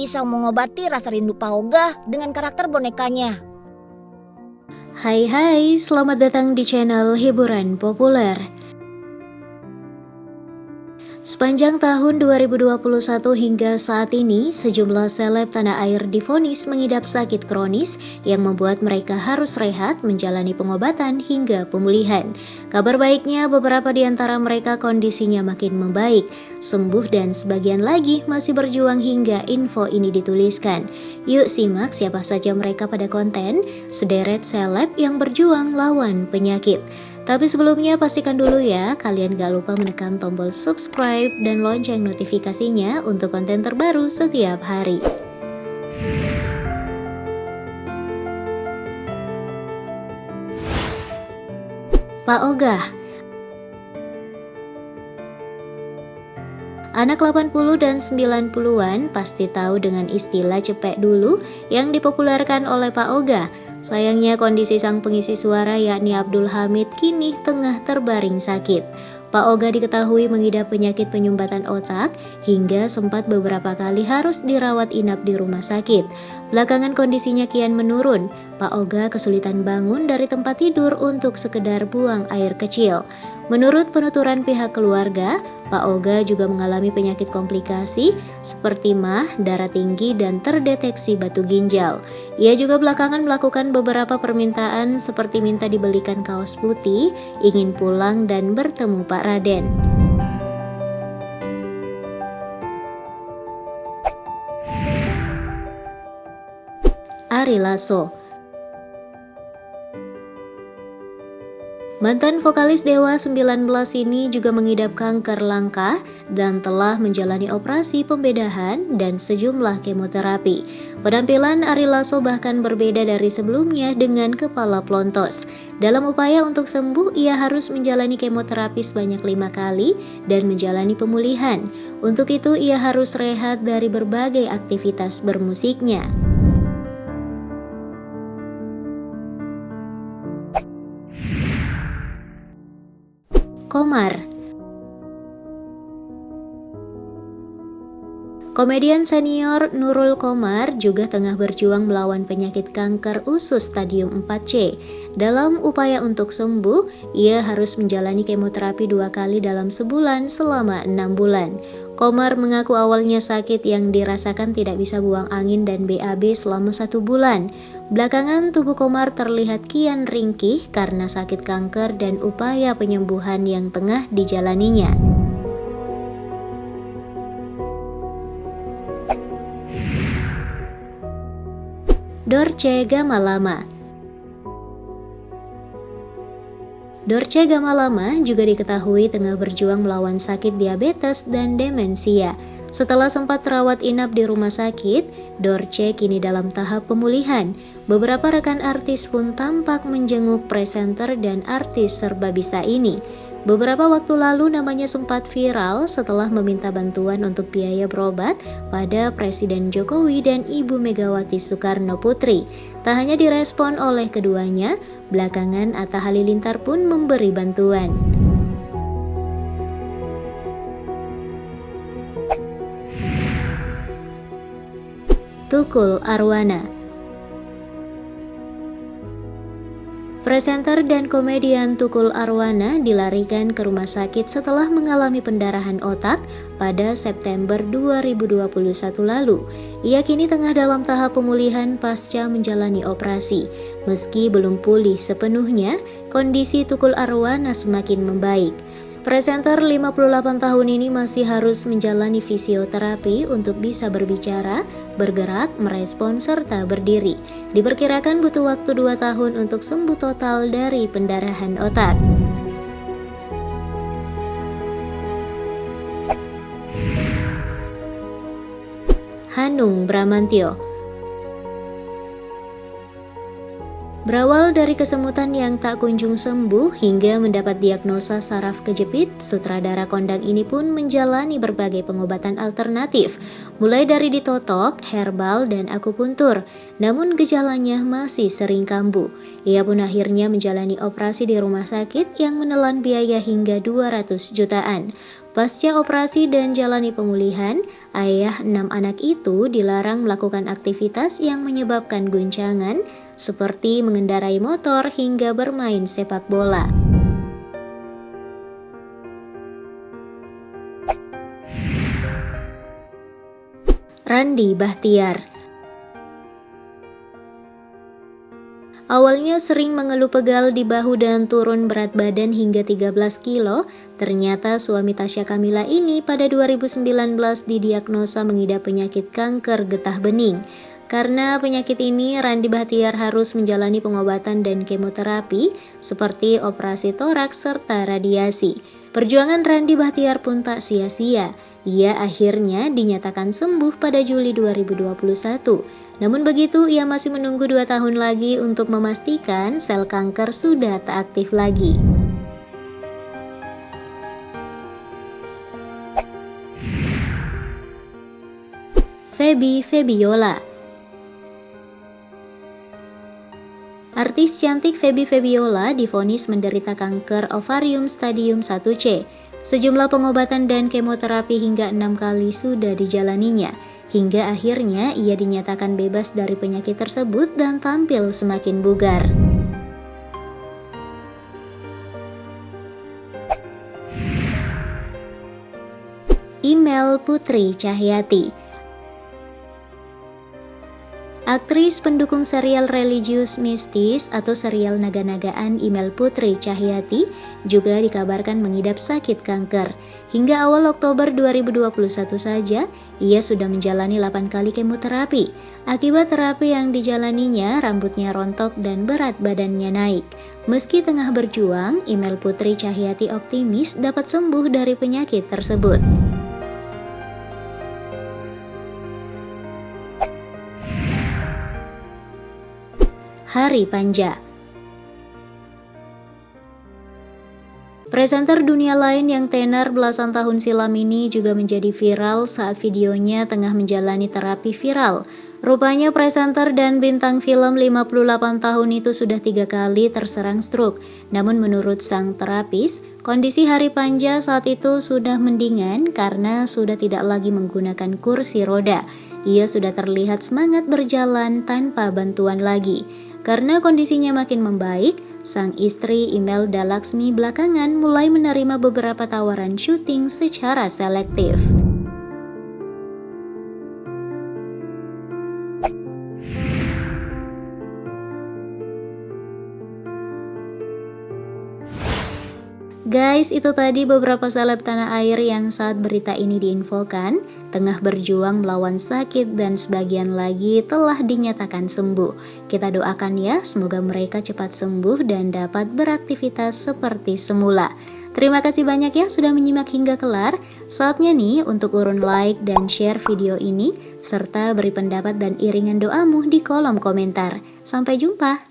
bisa mengobati rasa rindu Pak Oga dengan karakter bonekanya. Hai, selamat datang di channel Hiburan Populer. Sepanjang tahun 2021 hingga saat ini, sejumlah seleb tanah air divonis mengidap sakit kronis yang membuat mereka harus rehat menjalani pengobatan hingga pemulihan. Kabar baiknya, beberapa di antara mereka kondisinya makin membaik, sembuh dan sebagian lagi masih berjuang hingga info ini dituliskan. Yuk simak siapa saja mereka pada konten sederet seleb yang berjuang lawan penyakit. Tapi sebelumnya pastikan dulu ya, kalian gak lupa menekan tombol subscribe dan lonceng notifikasinya untuk konten terbaru setiap hari. Pak Oga. Anak 80 dan 90-an pasti tahu dengan istilah cepek dulu yang dipopulerkan oleh Pak Oga. Sayangnya kondisi sang pengisi suara yakni Abdul Hamid kini tengah terbaring sakit. Pak Oga diketahui mengidap penyakit penyumbatan otak hingga sempat beberapa kali harus dirawat inap di rumah sakit. Belakangan kondisinya kian menurun. Pak Oga kesulitan bangun dari tempat tidur untuk sekedar buang air kecil. Menurut penuturan pihak keluarga, Pak Oga juga mengalami penyakit komplikasi seperti MAH, darah tinggi, dan terdeteksi batu ginjal. Ia juga belakangan melakukan beberapa permintaan seperti minta dibelikan kaos putih, ingin pulang dan bertemu Pak Raden. Ari Lasso. Mantan vokalis Dewa 19 ini juga mengidap kanker langka dan telah menjalani operasi pembedahan dan sejumlah kemoterapi. Penampilan Ari Lasso bahkan berbeda dari sebelumnya dengan kepala plontos. Dalam upaya untuk sembuh, ia harus menjalani kemoterapi sebanyak 5 kali dan menjalani pemulihan. Untuk itu, ia harus rehat dari berbagai aktivitas bermusiknya. Komar. Komedian senior Nurul Komar juga tengah berjuang melawan penyakit kanker usus stadium 4C. Dalam upaya untuk sembuh, ia harus menjalani kemoterapi 2 kali dalam sebulan selama 6 bulan. Komar mengaku awalnya sakit yang dirasakan tidak bisa buang angin dan BAB selama 1 bulan. Belakangan tubuh Komar terlihat kian ringkih karena sakit kanker dan upaya penyembuhan yang tengah dijalaninya. Dorce Gamalama. Dorce Gamalama juga diketahui tengah berjuang melawan sakit diabetes dan demensia. Setelah sempat terawat inap di rumah sakit, Dorce kini dalam tahap pemulihan. Beberapa rekan artis pun tampak menjenguk presenter dan artis serba bisa ini. Beberapa waktu lalu namanya sempat viral setelah meminta bantuan untuk biaya berobat pada Presiden Jokowi dan Ibu Megawati Soekarno Putri. Tak hanya direspon oleh keduanya, belakangan Atta Halilintar pun memberi bantuan. Tukul Arwana. Presenter dan komedian Tukul Arwana dilarikan ke rumah sakit setelah mengalami pendarahan otak pada September 2021 lalu. Ia kini tengah dalam tahap pemulihan pasca menjalani operasi. Meski belum pulih sepenuhnya, kondisi Tukul Arwana semakin membaik. Presenter 58 tahun ini masih harus menjalani fisioterapi untuk bisa berbicara, bergerak, merespon, serta berdiri. Diperkirakan butuh waktu 2 tahun untuk sembuh total dari pendarahan otak. Hanung Bramantyo. Berawal dari kesemutan yang tak kunjung sembuh hingga mendapat diagnosa saraf kejepit, sutradara kondang ini pun menjalani berbagai pengobatan alternatif, mulai dari ditotok, herbal, dan akupuntur. Namun gejalanya masih sering kambuh. Ia pun akhirnya menjalani operasi di rumah sakit yang menelan biaya hingga 200 jutaan. Pasca operasi dan jalani pemulihan, ayah 6 anak itu dilarang melakukan aktivitas yang menyebabkan guncangan seperti mengendarai motor hingga bermain sepak bola. Randy Bahtiar. Awalnya sering mengeluh pegal di bahu dan turun berat badan hingga 13 kilo, ternyata suami Tasya Kamila ini pada 2019 didiagnosa mengidap penyakit kanker getah bening. Karena penyakit ini, Randy Bahtiar harus menjalani pengobatan dan kemoterapi seperti operasi toraks serta radiasi. Perjuangan Randy Bahtiar pun tak sia-sia. Ia akhirnya dinyatakan sembuh pada Juli 2021. Namun begitu, ia masih menunggu 2 tahun lagi untuk memastikan sel kanker sudah tak aktif lagi. Febiola. Artis cantik Febiola divonis menderita kanker ovarium stadium 1C. Sejumlah pengobatan dan kemoterapi hingga 6 kali sudah dijalaninya, hingga akhirnya ia dinyatakan bebas dari penyakit tersebut dan tampil semakin bugar. Imel Putri Cahyati. Aktris pendukung serial religius mistis atau serial naga-nagaan Imel Putri Cahyati juga dikabarkan mengidap sakit kanker. Hingga awal Oktober 2021 saja, ia sudah menjalani 8 kali kemoterapi. Akibat terapi yang dijalaninya, rambutnya rontok dan berat badannya naik. Meski tengah berjuang, Imel Putri Cahyati optimis dapat sembuh dari penyakit tersebut. Hari Panja. Presenter dunia lain yang tenar belasan tahun silam ini juga menjadi viral saat videonya tengah menjalani terapi viral. Rupanya presenter dan bintang film 58 tahun itu sudah 3 kali terserang stroke. Namun menurut sang terapis, kondisi Hari Panja saat itu sudah mendingan karena sudah tidak lagi menggunakan kursi roda. Ia sudah terlihat semangat berjalan tanpa bantuan lagi. Karena kondisinya makin membaik, sang istri Imelda Laksmi belakangan mulai menerima beberapa tawaran syuting secara selektif. Guys, itu tadi beberapa seleb tanah air yang saat berita ini diinfokan tengah berjuang melawan sakit dan sebagian lagi telah dinyatakan sembuh. Kita doakan ya, semoga mereka cepat sembuh dan dapat beraktivitas seperti semula. Terima kasih banyak ya sudah menyimak hingga kelar. Saatnya nih untuk urun like dan share video ini serta beri pendapat dan iringan doamu di kolom komentar. Sampai jumpa.